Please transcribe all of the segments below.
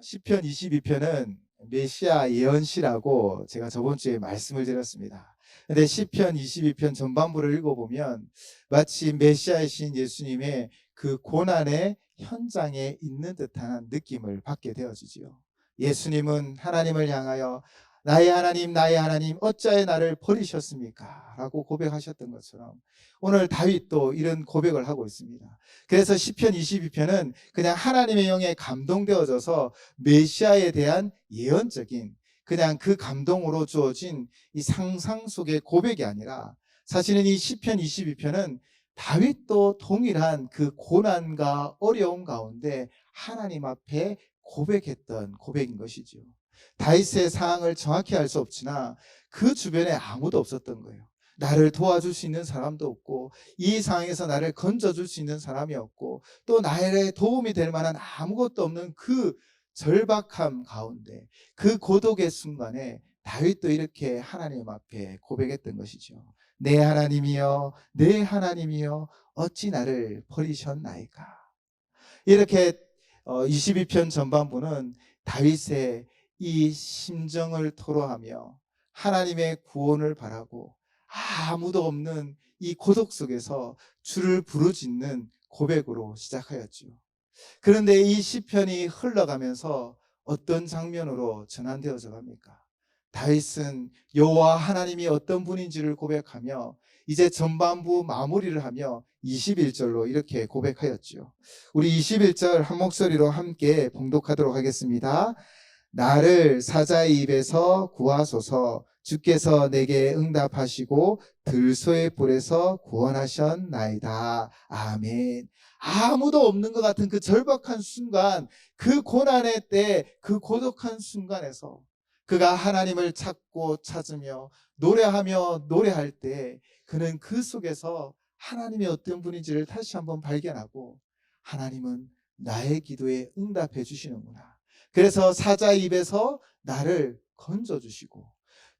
시편 22편은 메시아 예언시라고 제가 저번 주에 말씀을 드렸습니다. 근데 시편 22편 전반부를 읽어보면 마치 메시아이신 예수님의 그 고난의 현장에 있는 듯한 느낌을 받게 되어지지요. 예수님은 하나님을 향하여 나의 하나님 어찌하여 나를 버리셨습니까? 라고 고백하셨던 것처럼 오늘 다윗도 이런 고백을 하고 있습니다. 그래서 시편 22편은 그냥 하나님의 영에 감동되어져서 메시아에 대한 예언적인 그냥 그 감동으로 주어진 이 상상 속의 고백이 아니라 사실은 이 시편 22편은 다윗도 동일한 그 고난과 어려움 가운데 하나님 앞에 고백했던 고백인 것이죠. 다윗의 상황을 정확히 알 수 없으나 그 주변에 아무도 없었던 거예요. 나를 도와줄 수 있는 사람도 없고 이 상황에서 나를 건져줄 수 있는 사람이 없고 또 나의 도움이 될 만한 아무것도 없는 그 절박함 가운데 그 고독의 순간에 다윗도 이렇게 하나님 앞에 고백했던 것이죠. 내 하나님이여 내 하나님이여 어찌 나를 버리셨나이까. 이렇게 22편 전반부는 다윗의 이 심정을 토로하며 하나님의 구원을 바라고 아무도 없는 이 고독 속에서 주를 부르짖는 고백으로 시작하였죠. 그런데 이 시편이 흘러가면서 어떤 장면으로 전환되어져 갑니까? 다윗은 여호와 하나님이 어떤 분인지를 고백하며 이제 전반부 마무리를 하며 21절로 이렇게 고백하였죠. 우리 21절 한 목소리로 함께 봉독하도록 하겠습니다. 나를 사자의 입에서 구하소서. 주께서 내게 응답하시고 들소의 불에서 구원하셨나이다. 아멘. 아무도 없는 것 같은 그 절박한 순간, 그 고난의 때, 그 고독한 순간에서 그가 하나님을 찾고 찾으며 노래하며 노래할 때 그는 그 속에서 하나님이 어떤 분인지를 다시 한번 발견하고 하나님은 나의 기도에 응답해 주시는구나. 그래서 사자의 입에서 나를 건져주시고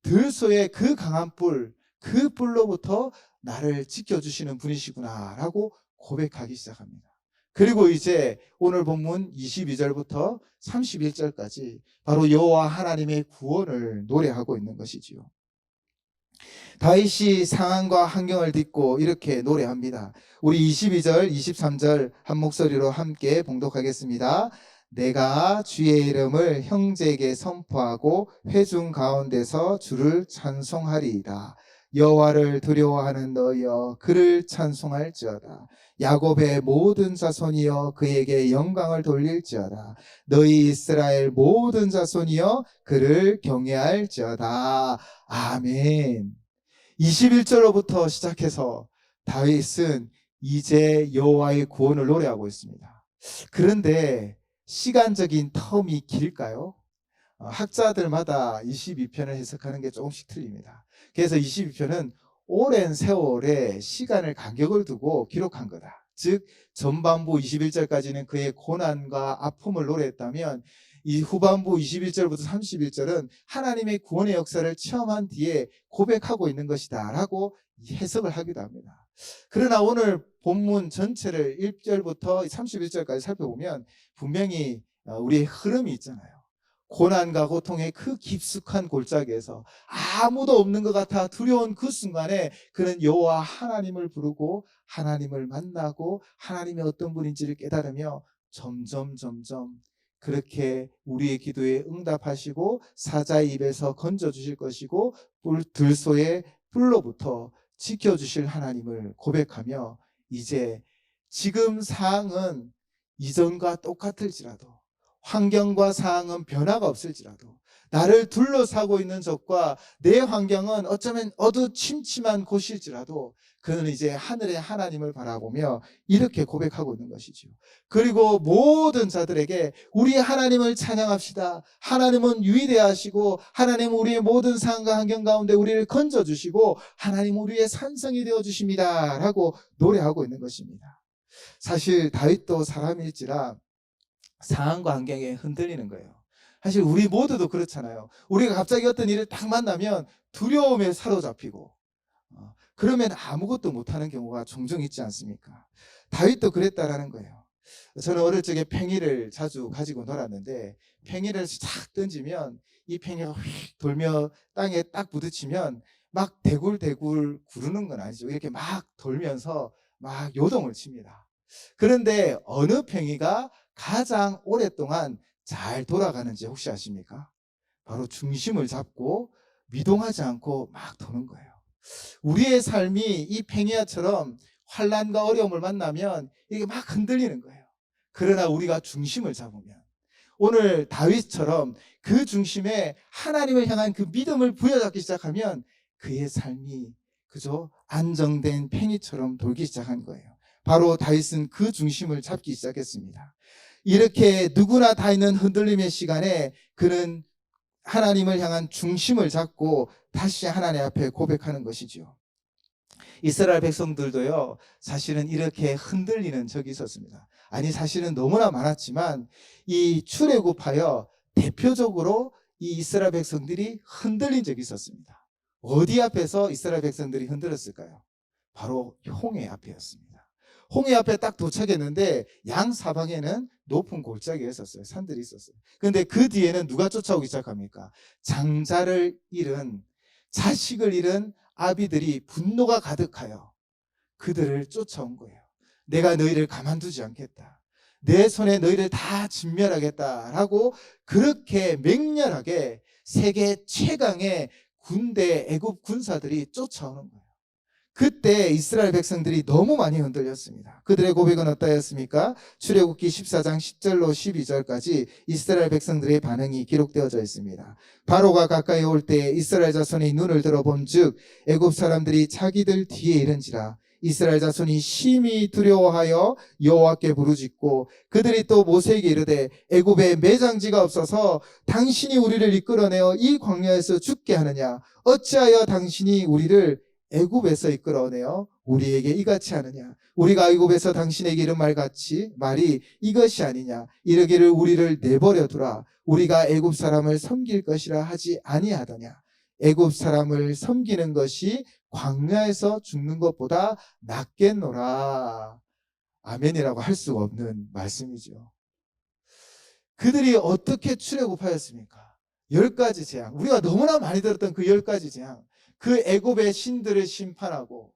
들소의 그 강한 뿔, 그 뿔로부터 나를 지켜주시는 분이시구나 라고 고백하기 시작합니다. 그리고 이제 오늘 본문 22절부터 31절까지 바로 여호와 하나님의 구원을 노래하고 있는 것이지요. 다윗이 상황과 환경을 딛고 이렇게 노래합니다. 우리 22절, 23절 한 목소리로 함께 봉독하겠습니다. 내가 주의 이름을 형제에게 선포하고 회중 가운데서 주를 찬송하리이다. 여호와를 두려워하는 너희여 그를 찬송할지어다. 야곱의 모든 자손이여 그에게 영광을 돌릴지어다. 너희 이스라엘 모든 자손이여 그를 경외할지어다. 아멘. 21절로부터 시작해서 다윗은 이제 여호와의 구원을 노래하고 있습니다. 그런데 시간적인 텀이 길까요? 학자들마다 22편을 해석하는 게 조금씩 틀립니다. 그래서 22편은 오랜 세월의 시간을 간격을 두고 기록한 거다. 즉 전반부 21절까지는 그의 고난과 아픔을 노래했다면 이 후반부 21절부터 31절은 하나님의 구원의 역사를 체험한 뒤에 고백하고 있는 것이다 라고 해석을 하기도 합니다. 그러나 오늘 본문 전체를 1절부터 31절까지 살펴보면 분명히 우리의 흐름이 있잖아요. 고난과 고통의 그 깊숙한 골짜기에서 아무도 없는 것 같아 두려운 그 순간에 그는 여호와 하나님을 부르고 하나님을 만나고 하나님의 어떤 분인지를 깨달으며 점점 그렇게 우리의 기도에 응답하시고 사자의 입에서 건져주실 것이고 들소의 뿔로부터 지켜주실 하나님을 고백하며 이제 지금 상황은 이전과 똑같을지라도 환경과 상황은 변화가 없을지라도 나를 둘러싸고 있는 적과 내 환경은 어쩌면 어두침침한 곳일지라도 그는 이제 하늘의 하나님을 바라보며 이렇게 고백하고 있는 것이죠. 그리고 모든 자들에게 우리 하나님을 찬양합시다. 하나님은 위대하시고 하나님은 우리의 모든 상황과 환경 가운데 우리를 건져주시고 하나님은 우리의 산성이 되어주십니다 라고 노래하고 있는 것입니다. 사실 다윗도 사람일지라 상황과 환경에 흔들리는 거예요. 사실 우리 모두도 그렇잖아요. 우리가 갑자기 어떤 일을 딱 만나면 두려움에 사로잡히고 그러면 아무것도 못하는 경우가 종종 있지 않습니까? 다윗도 그랬다라는 거예요. 저는 어릴 적에 팽이를 자주 가지고 놀았는데 팽이를 싹 던지면 이 팽이가 휙 돌며 땅에 딱 부딪히면 막 대굴대굴 구르는 건 아니죠. 이렇게 막 돌면서 막 요동을 칩니다. 그런데 어느 팽이가 가장 오랫동안 잘 돌아가는지 혹시 아십니까? 바로 중심을 잡고 미동하지 않고 막 도는 거예요. 우리의 삶이 이 팽이야처럼 환난과 어려움을 만나면 이게 막 흔들리는 거예요. 그러나 우리가 중심을 잡으면 오늘 다윗처럼 그 중심에 하나님을 향한 그 믿음을 부여잡기 시작하면 그의 삶이 그저 안정된 팽이처럼 돌기 시작한 거예요. 바로 다윗은 그 중심을 잡기 시작했습니다. 이렇게 누구나 다 있는 흔들림의 시간에 그는 하나님을 향한 중심을 잡고 다시 하나님 앞에 고백하는 것이죠. 이스라엘 백성들도요, 사실은 이렇게 흔들리는 적이 있었습니다. 아니, 사실은 너무나 많았지만 이 출애굽하여 대표적으로 이 이스라엘 백성들이 흔들린 적이 있었습니다. 어디 앞에서 이스라엘 백성들이 흔들렸을까요? 바로 홍해 앞이었습니다. 홍해 앞에 딱 도착했는데 양 사방에는 높은 골짜기가 있었어요. 산들이 있었어요. 그런데 그 뒤에는 누가 쫓아오기 시작합니까? 장자를 잃은, 자식을 잃은 아비들이 분노가 가득하여 그들을 쫓아온 거예요. 내가 너희를 가만두지 않겠다. 내 손에 너희를 다 진멸하겠다라고 그렇게 맹렬하게 세계 최강의 군대 애굽 군사들이 쫓아오는 거예요. 그때 이스라엘 백성들이 너무 많이 흔들렸습니다. 그들의 고백은 어떠했습니까? 출애굽기 14장 10절로 12절까지 이스라엘 백성들의 반응이 기록되어져 있습니다. 바로가 가까이 올 때 이스라엘 자손이 눈을 들어본즉 애굽 사람들이 자기들 뒤에 이른지라. 이스라엘 자손이 심히 두려워하여 여호와께 부르짖고 그들이 또 모세에게 이르되 애굽에 매장지가 없어서 당신이 우리를 이끌어내어 이 광야에서 죽게 하느냐? 어찌하여 당신이 우리를 애굽에서 이끌어내어 우리에게 이같이 하느냐? 우리가 애굽에서 당신에게 이른 말이 이것이 아니냐? 이르기를 우리를 내버려 두라. 우리가 애굽 사람을 섬길 것이라 하지 아니하더냐? 애굽 사람을 섬기는 것이 광야에서 죽는 것보다 낫겠노라. 아멘이라고 할 수가 없는 말씀이죠. 그들이 어떻게 출애굽하였습니까? 10가지 재앙, 우리가 너무나 많이 들었던 그 10가지 재앙, 그 애굽의 신들을 심판하고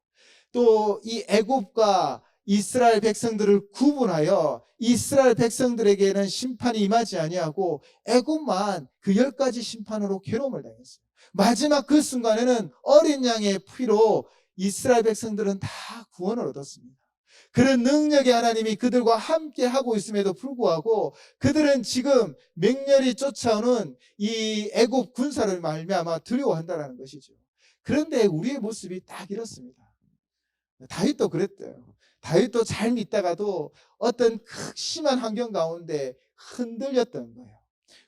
또 이 애굽과 이스라엘 백성들을 구분하여 이스라엘 백성들에게는 심판이 임하지 아니하고 애굽만 그 10가지 심판으로 괴로움을 당했어요. 마지막 그 순간에는 어린 양의 피로 이스라엘 백성들은 다 구원을 얻었습니다. 그런 능력의 하나님이 그들과 함께 하고 있음에도 불구하고 그들은 지금 맹렬히 쫓아오는 이 애굽 군사를 말미암아 두려워한다는 것이죠. 그런데 우리의 모습이 딱 이렇습니다. 다윗도 그랬대요. 다윗도 잘 믿다가도 어떤 극심한 환경 가운데 흔들렸던 거예요.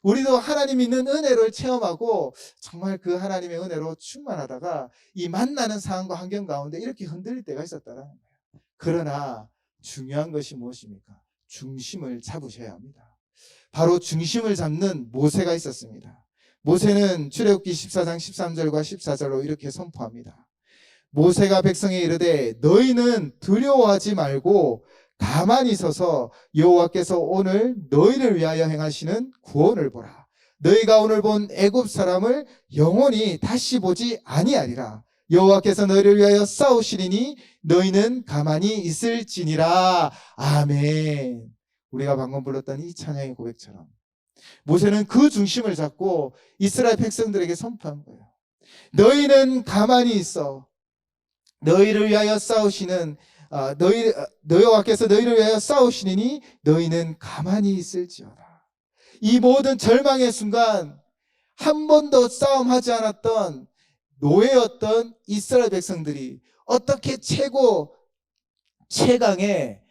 우리도 하나님 있는 은혜를 체험하고 정말 그 하나님의 은혜로 충만하다가 이 만나는 상황과 환경 가운데 이렇게 흔들릴 때가 있었다는 거예요. 그러나 중요한 것이 무엇입니까? 중심을 잡으셔야 합니다. 바로 중심을 잡는 모세가 있었습니다. 모세는 출애굽기 14장 13절과 14절로 이렇게 선포합니다. 모세가 백성에 이르되 너희는 두려워하지 말고 가만히 서서 여호와께서 오늘 너희를 위하여 행하시는 구원을 보라. 너희가 오늘 본 애굽 사람을 영원히 다시 보지 아니하리라. 여호와께서 너희를 위하여 싸우시리니 너희는 가만히 있을지니라. 아멘. 우리가 방금 불렀던 이 찬양의 고백처럼 모세는 그 중심을 잡고 이스라엘 백성들에게 선포한 거예요. 너희는 가만히 있어. 너희를 위하여 싸우시는 여호와께서 너희를 위하여 싸우시니 너희는 가만히 있을지어다. 이 모든 절망의 순간 한 번도 싸움하지 않았던 노예였던 이스라엘 백성들이 어떻게 최강의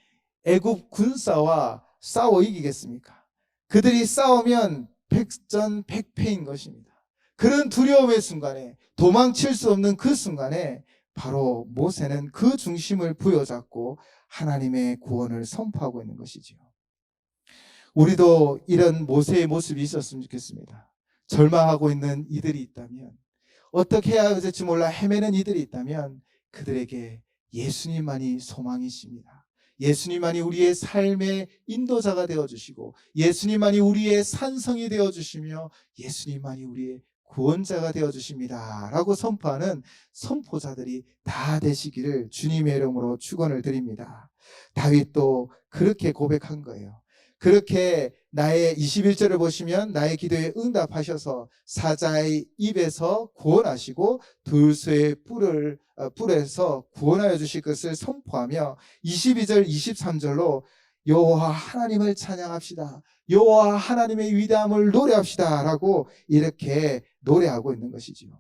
애굽 군사와 싸워 이기겠습니까? 그들이 싸우면 백전백패인 것입니다. 그런 두려움의 순간에 도망칠 수 없는 그 순간에 바로 모세는 그 중심을 부여잡고 하나님의 구원을 선포하고 있는 것이지요. 우리도 이런 모세의 모습이 있었으면 좋겠습니다. 절망하고 있는 이들이 있다면, 어떻게 해야 될지 몰라 헤매는 이들이 있다면 그들에게 예수님만이 소망이십니다. 예수님만이 우리의 삶의 인도자가 되어주시고 예수님만이 우리의 산성이 되어주시며 예수님만이 우리의 구원자가 되어주십니다 라고 선포하는 선포자들이 다 되시기를 주님의 이름으로 축원을 드립니다. 다윗도 그렇게 고백한 거예요. 그렇게 나의 21절을 보시면 나의 기도에 응답하셔서 사자의 입에서 구원하시고 들소의 뿔에서 구원하여 주실 것을 선포하며 22절 23절로 여호와 하나님을 찬양합시다. 여호와 하나님의 위대함을 노래합시다 라고 이렇게 노래하고 있는 것이지요.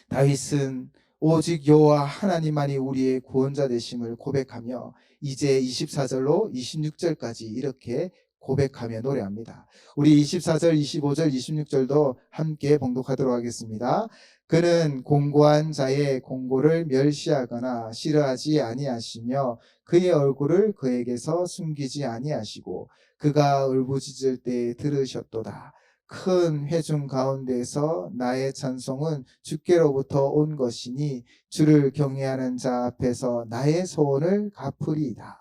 다윗은 오직 여호와 하나님만이 우리의 구원자 되심을 고백하며 이제 24절로 26절까지 이렇게 고백하며 노래합니다. 우리 24절, 25절, 26절도 함께 봉독하도록 하겠습니다. 그는 공고한 자의 공고를 멸시하거나 싫어하지 아니하시며 그의 얼굴을 그에게서 숨기지 아니하시고 그가 울부짖을 때 들으셨도다. 큰 회중 가운데서 나의 찬송은 주께로부터 온 것이니 주를 경외하는 자 앞에서 나의 소원을 갚으리이다.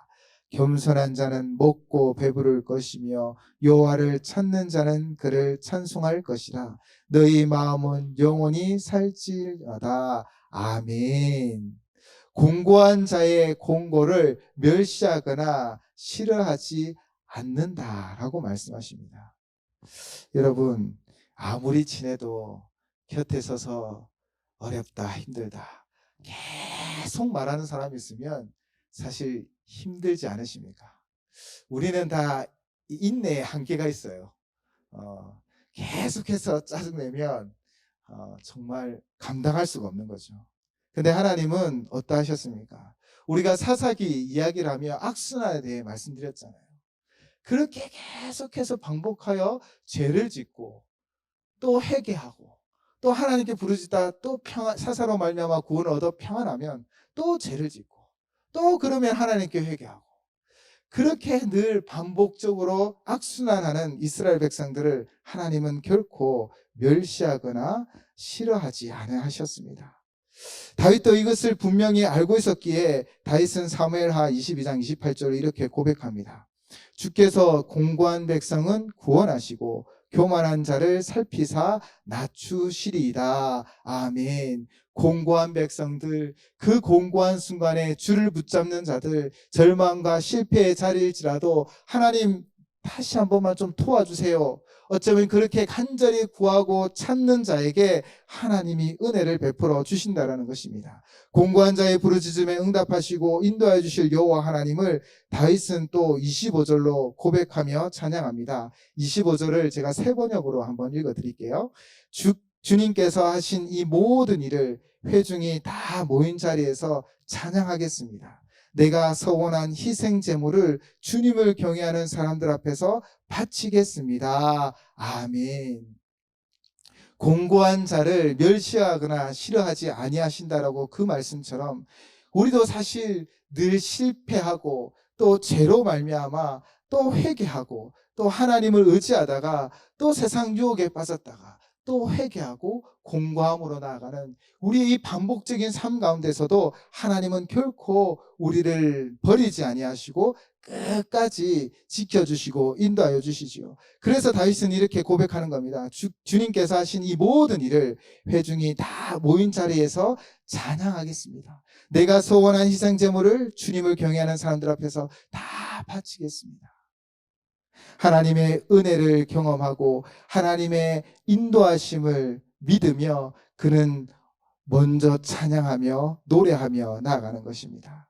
겸손한 자는 먹고 배부를 것이며 여호와를 찾는 자는 그를 찬송할 것이라. 너희 마음은 영원히 살지어다. 아멘. 공고한 자의 공고를 멸시하거나 싫어하지 않는다라고 말씀하십니다. 여러분, 아무리 친해도 곁에 서서 어렵다, 힘들다 계속 말하는 사람이 있으면 사실 힘들지 않으십니까? 우리는 다 인내의 한계가 있어요. 계속해서 짜증내면 정말 감당할 수가 없는 거죠. 근데 하나님은 어떠하셨습니까? 우리가 사사기 이야기를 하며 악순환에 대해 말씀드렸잖아요. 그렇게 계속해서 반복하여 죄를 짓고 또 회개하고 또 하나님께 부르짖다 또 사사로 말미암아 구원을 얻어 평안하면 또 죄를 짓고 또 그러면 하나님께 회개하고 그렇게 늘 반복적으로 악순환하는 이스라엘 백성들을 하나님은 결코 멸시하거나 싫어하지 않으셨습니다. 다윗도 이것을 분명히 알고 있었기에 다윗은 사무엘하 22장 28절을 이렇게 고백합니다. 주께서 공고한 백성은 구원하시고 교만한 자를 살피사 낮추시리이다. 아멘. 공고한 백성들, 그 공고한 순간에 주를 붙잡는 자들, 절망과 실패의 자리일지라도 하나님 다시 한 번만 좀 도와주세요. 어쩌면 그렇게 간절히 구하고 찾는 자에게 하나님이 은혜를 베풀어 주신다라는 것입니다. 공고한 자의 부르짖음에 응답하시고 인도하여 주실 여호와 하나님을 다윗은 또 25절로 고백하며 찬양합니다. 25절을 제가 세 번역으로 한번 읽어드릴게요. 주님께서 하신 이 모든 일을 회중이 다 모인 자리에서 찬양하겠습니다. 내가 서원한 희생 제물을 주님을 경외하는 사람들 앞에서 바치겠습니다. 아멘. 공고한 자를 멸시하거나 싫어하지 아니하신다라고 그 말씀처럼 우리도 사실 늘 실패하고 또 죄로 말미암아 또 회개하고 또 하나님을 의지하다가 또 세상 유혹에 빠졌다가 또 회개하고 공고함으로 나아가는 우리의 이 반복적인 삶 가운데서도 하나님은 결코 우리를 버리지 아니하시고 끝까지 지켜주시고 인도하여 주시지요. 그래서 다윗은 이렇게 고백하는 겁니다. 주님께서 하신 이 모든 일을 회중이 다 모인 자리에서 찬양하겠습니다. 내가 소원한 희생 제물을 주님을 경외하는 사람들 앞에서 다 바치겠습니다. 하나님의 은혜를 경험하고 하나님의 인도하심을 믿으며 그는 먼저 찬양하며 노래하며 나아가는 것입니다.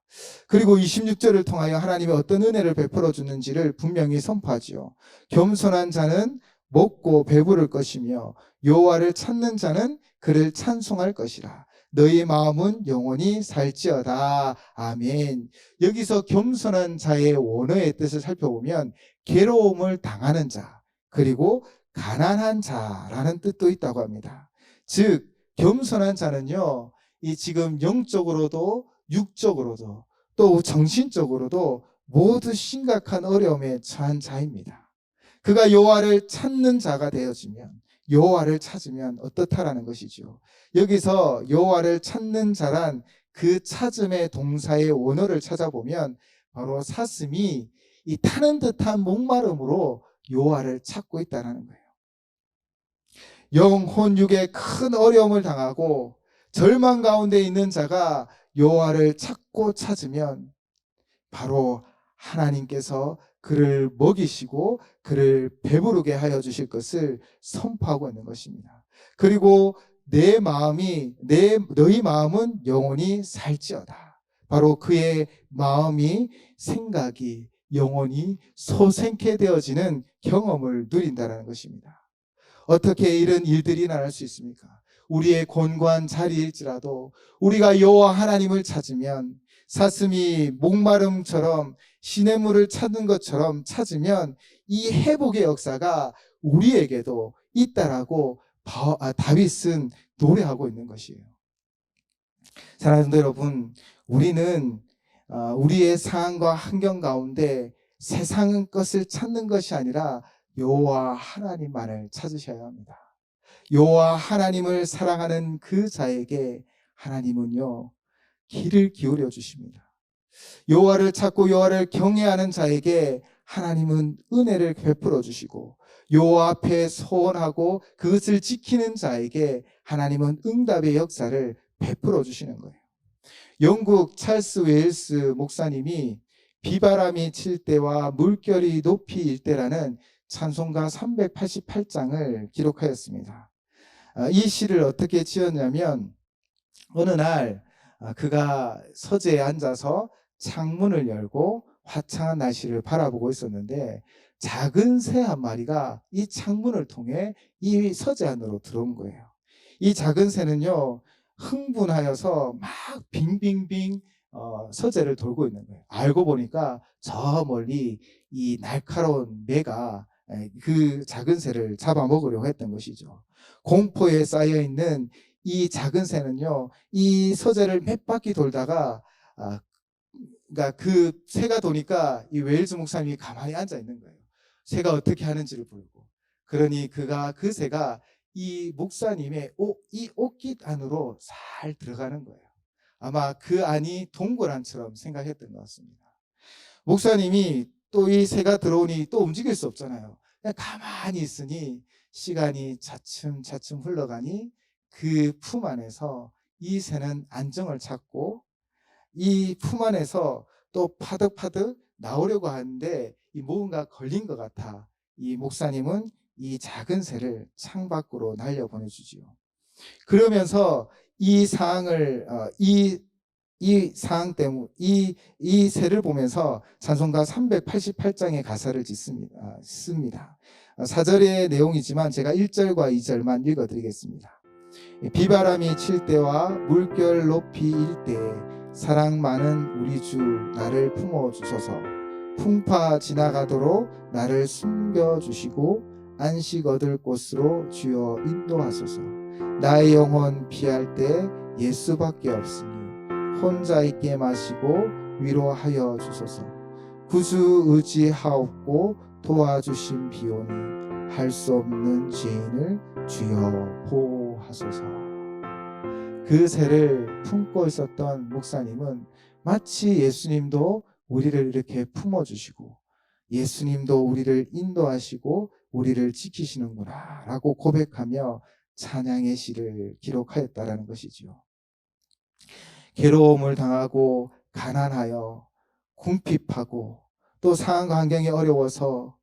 그리고 26절을 통하여 하나님이 어떤 은혜를 베풀어 주는지를 분명히 선포하지요. 겸손한 자는 먹고 배부를 것이며 여호와를 찾는 자는 그를 찬송할 것이라. 너희 마음은 영원히 살지어다. 아멘. 여기서 겸손한 자의 원어의 뜻을 살펴보면 괴로움을 당하는 자 그리고 가난한 자라는 뜻도 있다고 합니다. 즉 겸손한 자는요, 이 지금 영적으로도 육적으로도 또 정신적으로도 모두 심각한 어려움에 처한 자입니다. 그가 여호와를 찾는 자가 되어지면 여호와를 찾으면 어떻다라는 것이죠. 여기서 여호와를 찾는 자란 그 찾음의 동사의 원어를 찾아보면 바로 사슴이 이 타는 듯한 목마름으로 여호와를 찾고 있다는 거예요. 영혼 육에 큰 어려움을 당하고 절망 가운데 있는 자가 여호와를 찾고 찾으면 바로 하나님께서 그를 먹이시고 그를 배부르게 하여 주실 것을 선포하고 있는 것입니다. 그리고 너희 마음은 영원히 살지어다. 바로 그의 마음이 생각이 영원히 소생케 되어지는 경험을 누린다는 것입니다. 어떻게 이런 일들이 일어날 수 있습니까? 우리의 곤고한 자리일지라도 우리가 여호와 하나님을 찾으면 사슴이 목마름처럼 시냇물을 찾는 것처럼 찾으면 이 회복의 역사가 우리에게도 있다라고 다윗은 노래하고 있는 것이에요. 사랑하는 성도 여러분, 우리는 우리의 상황과 환경 가운데 세상 것을 찾는 것이 아니라 여호와 하나님만을 찾으셔야 합니다. 여호와 하나님을 사랑하는 그 자에게 하나님은요 귀를 기울여 주십니다. 여호와를 찾고 여호와를 경외하는 자에게 하나님은 은혜를 베풀어 주시고 여호와 앞에 소원하고 그것을 지키는 자에게 하나님은 응답의 역사를 베풀어 주시는 거예요. 영국 찰스 웨일스 목사님이 비바람이 칠 때와 물결이 높이 일 때라는 찬송가 388장을 기록하였습니다. 이 시를 어떻게 지었냐면 어느 날 그가 서재에 앉아서 창문을 열고 화창한 날씨를 바라보고 있었는데 작은 새 한 마리가 이 창문을 통해 이 서재 안으로 들어온 거예요. 이 작은 새는요 흥분하여서 막 빙빙빙 서재를 돌고 있는 거예요. 알고 보니까 저 멀리 이 날카로운 매가 그 작은 새를 잡아먹으려고 했던 것이죠. 공포에 쌓여 있는 이 작은 새는요, 이 서재를 몇 바퀴 돌다가, 그러니까 그 새가 도니까 이 웨일즈 목사님이 가만히 앉아 있는 거예요. 새가 어떻게 하는지를 보고. 그러니 그 새가 이 목사님의 이 옷깃 안으로 잘 들어가는 거예요. 아마 그 안이 동굴안처럼 생각했던 것 같습니다. 목사님이 또 이 새가 들어오니 또 움직일 수 없잖아요. 그냥 가만히 있으니 시간이 차츰차츰 흘러가니 그 품 안에서 이 새는 안정을 찾고 이 품 안에서 또 파득파득 나오려고 하는데 이 뭔가 걸린 것 같아. 이 목사님은 이 작은 새를 창밖으로 날려보내주지요. 그러면서 이 상황을 이 상황 때문에 이 새를 보면서 찬송가 388장의 가사를 씁니다. 4절의 내용이지만 제가 1절과 2절만 읽어드리겠습니다. 비바람이 칠 때와 물결 높이 일 때에 사랑 많은 우리 주 나를 품어주소서. 풍파 지나가도록 나를 숨겨주시고 안식 얻을 곳으로 주여 인도하소서. 나의 영혼 피할 때 예수밖에 없으니 혼자 있게 마시고 위로하여 주소서. 구주 의지하옵고 도와주신 비오니 할 수 없는 죄인을 주여 보호하소서. 그 새를 품고 있었던 목사님은 마치 예수님도 우리를 이렇게 품어주시고 예수님도 우리를 인도하시고 우리를 지키시는구나 라고 고백하며 찬양의 시를 기록하였다라는 것이지요. 괴로움을 당하고 가난하여 궁핍하고 또 상황 환경이 어려워서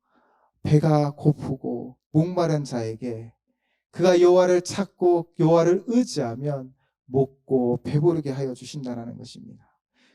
배가 고프고 목마른 자에게 그가 여호와를 찾고 여호와를 의지하면 먹고 배부르게 하여 주신다는 것입니다.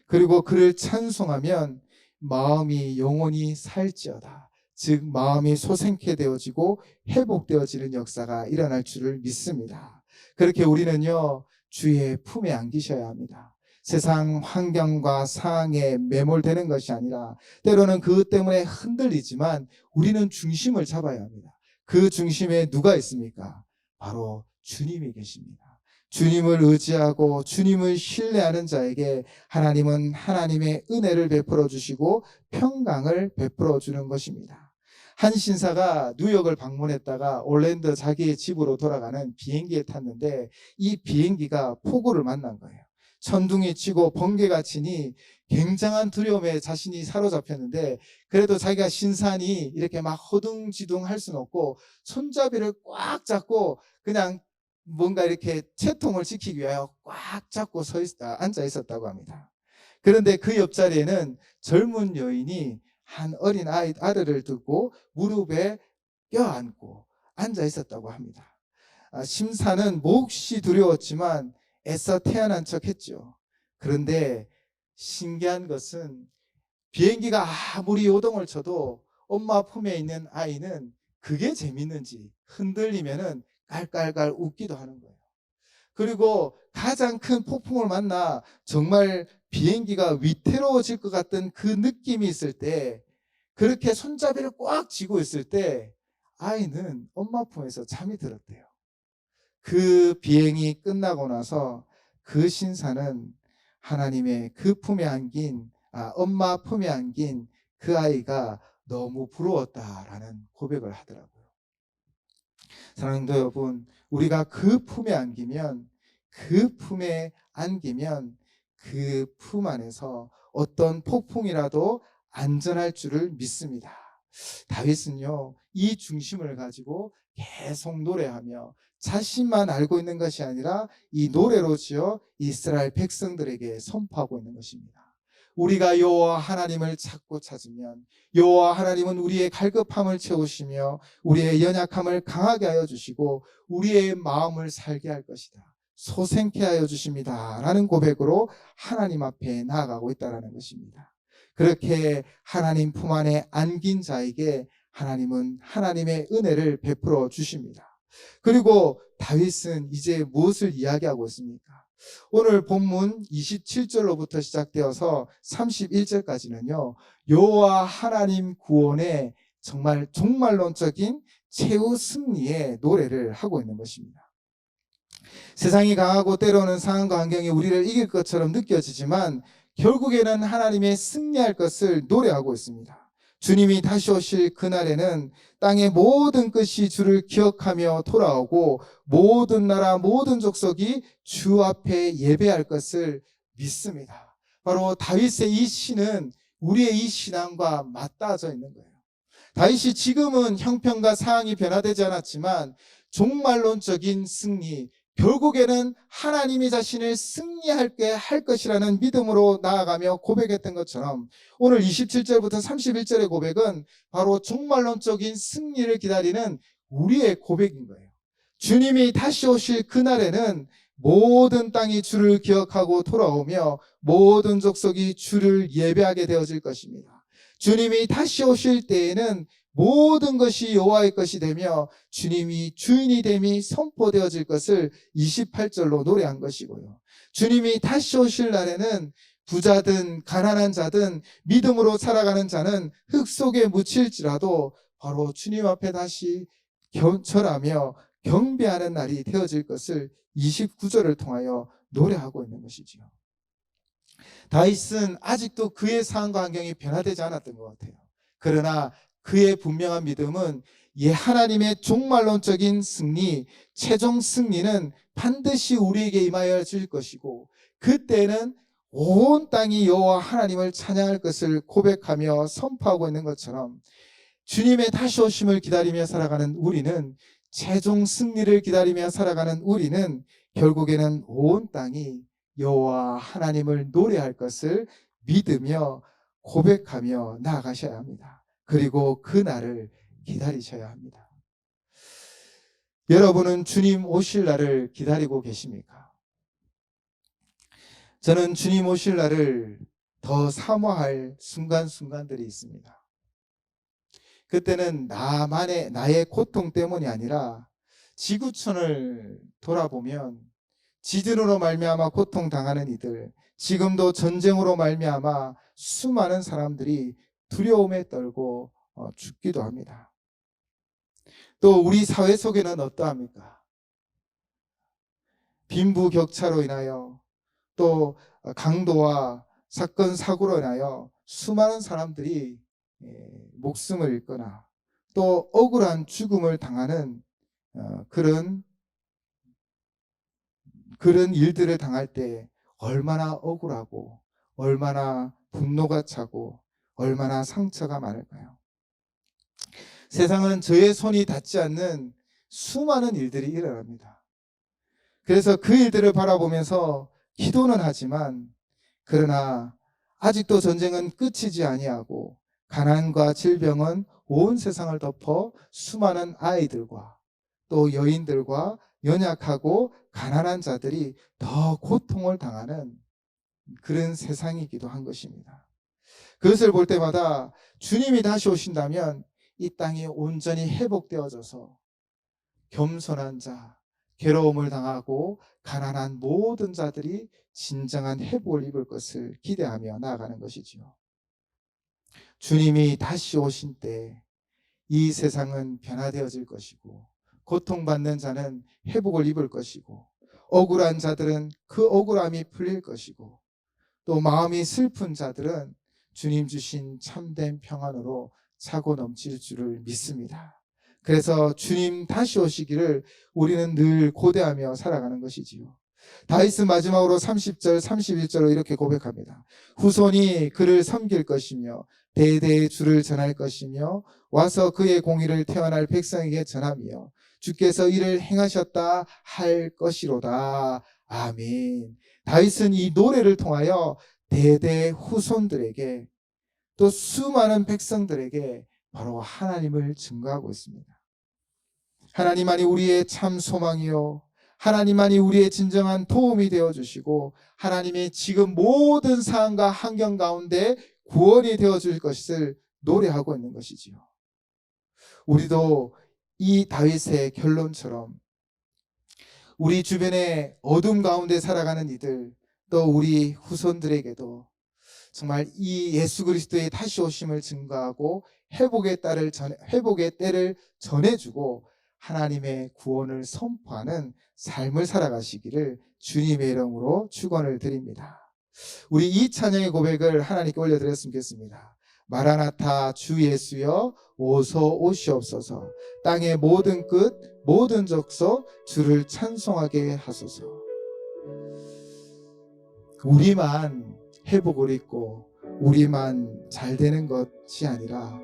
그리고 그를 찬송하면 마음이 영원히 살지어다. 즉 마음이 소생케 되어지고 회복되어지는 역사가 일어날 줄을 믿습니다. 그렇게 우리는요 주의 품에 안기셔야 합니다. 세상 환경과 상황에 매몰되는 것이 아니라 때로는 그것 때문에 흔들리지만 우리는 중심을 잡아야 합니다. 그 중심에 누가 있습니까? 바로 주님이 계십니다. 주님을 의지하고 주님을 신뢰하는 자에게 하나님은 하나님의 은혜를 베풀어 주시고 평강을 베풀어 주는 것입니다. 한 신사가 뉴욕을 방문했다가 올랜도 자기의 집으로 돌아가는 비행기에 탔는데 이 비행기가 폭우를 만난 거예요. 천둥이 치고 번개가 치니 굉장한 두려움에 자신이 사로잡혔는데, 그래도 자기가 신산이 이렇게 막 허둥지둥 할 수는 없고 손잡이를 꽉 잡고 그냥 뭔가 이렇게 채통을 지키기 위하여 꽉 잡고 앉아 있었다고 합니다. 그런데 그 옆자리에는 젊은 여인이 한 어린 아들을 두고 무릎에 껴안고 앉아 있었다고 합니다. 심사는 몹시 두려웠지만 애써 태어난 척 했죠. 그런데 신기한 것은 비행기가 아무리 요동을 쳐도 엄마 품에 있는 아이는 그게 재밌는지 흔들리면은 깔깔깔 웃기도 하는 거예요. 그리고 가장 큰 폭풍을 만나 정말 비행기가 위태로워질 것 같은 그 느낌이 있을 때, 그렇게 손잡이를 꽉 쥐고 있을 때 아이는 엄마 품에서 잠이 들었대요. 그 비행이 끝나고 나서 그 신사는 하나님의 그 품에 안긴 엄마 품에 안긴 그 아이가 너무 부러웠다라는 고백을 하더라고요. 사랑하는 여러분, 우리가 그 품에 안기면 그 품 안에서 어떤 폭풍이라도 안전할 줄을 믿습니다. 다윗은요, 이 중심을 가지고 계속 노래하며 자신만 알고 있는 것이 아니라 이 노래로 지어 이스라엘 백성들에게 선포하고 있는 것입니다. 우리가 여호와 하나님을 찾고 찾으면 여호와 하나님은 우리의 갈급함을 채우시며 우리의 연약함을 강하게 하여 주시고 우리의 마음을 살게 할 것이다, 소생케 하여 주십니다 라는 고백으로 하나님 앞에 나아가고 있다는 것입니다. 그렇게 하나님 품 안에 안긴 자에게 하나님은 하나님의 은혜를 베풀어 주십니다. 그리고 다윗은 이제 무엇을 이야기하고 있습니까? 오늘 본문 27절로부터 시작되어서 31절까지는요, 여호와 하나님 구원의 정말 종말론적인 최후 승리의 노래를 하고 있는 것입니다. 세상이 강하고 때로는 상황과 환경이 우리를 이길 것처럼 느껴지지만 결국에는 하나님의 승리할 것을 노래하고 있습니다. 주님이 다시 오실 그날에는 땅의 모든 끝이 주를 기억하며 돌아오고 모든 나라 모든 족속이 주 앞에 예배할 것을 믿습니다. 바로 다윗의 이 시는 우리의 이 신앙과 맞닿아져 있는 거예요. 다윗이 지금은 형편과 상황이 변화되지 않았지만 종말론적인 승리, 결국에는 하나님이 자신을 승리하게 할 것이라는 믿음으로 나아가며 고백했던 것처럼 오늘 27절부터 31절의 고백은 바로 종말론적인 승리를 기다리는 우리의 고백인 거예요. 주님이 다시 오실 그날에는 모든 땅이 주를 기억하고 돌아오며 모든 족속이 주를 예배하게 되어질 것입니다. 주님이 다시 오실 때에는 모든 것이 여호와의 것이 되며 주님이 주인이 됨이 선포되어질 것을 28절로 노래한 것이고요. 주님이 다시 오실 날에는 부자든 가난한 자든 믿음으로 살아가는 자는 흙 속에 묻힐지라도 바로 주님 앞에 다시 절하며 경배하는 날이 되어질 것을 29절을 통하여 노래하고 있는 것이지요. 다윗은 아직도 그의 상황과 환경이 변화되지 않았던 것 같아요. 그러나 그의 분명한 믿음은 하나님의 종말론적인 승리, 최종 승리는 반드시 우리에게 임하여 줄 것이고 그때는 온 땅이 여호와 하나님을 찬양할 것을 고백하며 선포하고 있는 것처럼 주님의 다시 오심을 기다리며 살아가는 우리는, 최종 승리를 기다리며 살아가는 우리는 결국에는 온 땅이 여호와 하나님을 노래할 것을 믿으며 고백하며 나아가셔야 합니다. 그리고 그 날을 기다리셔야 합니다. 여러분은 주님 오실 날을 기다리고 계십니까? 저는 주님 오실 날을 더 사모할 순간순간들이 있습니다. 그때는 나의 고통 때문이 아니라 지구촌을 돌아보면 지진으로 말미암아 고통당하는 이들, 지금도 전쟁으로 말미암아 수많은 사람들이 두려움에 떨고 죽기도 합니다. 또 우리 사회 속에는 어떠합니까? 빈부격차로 인하여 또 강도와 사건 사고로 인하여 수많은 사람들이 목숨을 잃거나 또 억울한 죽음을 당하는 그런 일들을 당할 때 얼마나 억울하고 얼마나 분노가 차고 얼마나 상처가 많을까요? 세상은 저의 손이 닿지 않는 수많은 일들이 일어납니다. 그래서 그 일들을 바라보면서 기도는 하지만, 그러나 아직도 전쟁은 끝이지 아니하고 가난과 질병은 온 세상을 덮어 수많은 아이들과 또 여인들과 연약하고 가난한 자들이 더 고통을 당하는 그런 세상이기도 한 것입니다. 그것을 볼 때마다 주님이 다시 오신다면 이 땅이 온전히 회복되어져서 겸손한 자, 괴로움을 당하고 가난한 모든 자들이 진정한 회복을 입을 것을 기대하며 나아가는 것이지요. 주님이 다시 오신 때 이 세상은 변화되어질 것이고, 고통받는 자는 회복을 입을 것이고, 억울한 자들은 그 억울함이 풀릴 것이고, 또 마음이 슬픈 자들은 주님 주신 참된 평안으로 차고 넘칠 줄을 믿습니다. 그래서 주님 다시 오시기를 우리는 늘 고대하며 살아가는 것이지요. 다윗은 마지막으로 30절 31절로 이렇게 고백합니다. 후손이 그를 섬길 것이며 대대의 주를 전할 것이며 와서 그의 공의를 태어날 백성에게 전하며 주께서 이를 행하셨다 할 것이로다. 아멘. 다윗은 이 노래를 통하여 대대 후손들에게 또 수많은 백성들에게 바로 하나님을 증거하고 있습니다. 하나님만이 우리의 참 소망이요, 하나님만이 우리의 진정한 도움이 되어주시고 하나님의 지금 모든 상황과 환경 가운데 구원이 되어줄 것을 노래하고 있는 것이지요. 우리도 이 다윗의 결론처럼 우리 주변에 어둠 가운데 살아가는 이들, 또 우리 후손들에게도 정말 이 예수 그리스도의 다시 오심을 증거하고 회복의 때를 전해주고 하나님의 구원을 선포하는 삶을 살아가시기를 주님의 이름으로 축원을 드립니다. 우리 이 찬양의 고백을 하나님께 올려드렸으면 좋겠습니다. 마라나타 주 예수여 오소 오시옵소서. 땅의 모든 끝 모든 족속 주를 찬송하게 하소서. 우리만 회복을 입고 우리만 잘 되는 것이 아니라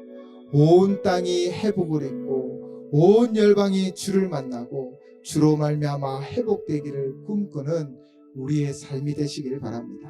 온 땅이 회복을 입고 온 열방이 주를 만나고 주로 말미암아 회복되기를 꿈꾸는 우리의 삶이 되시기를 바랍니다.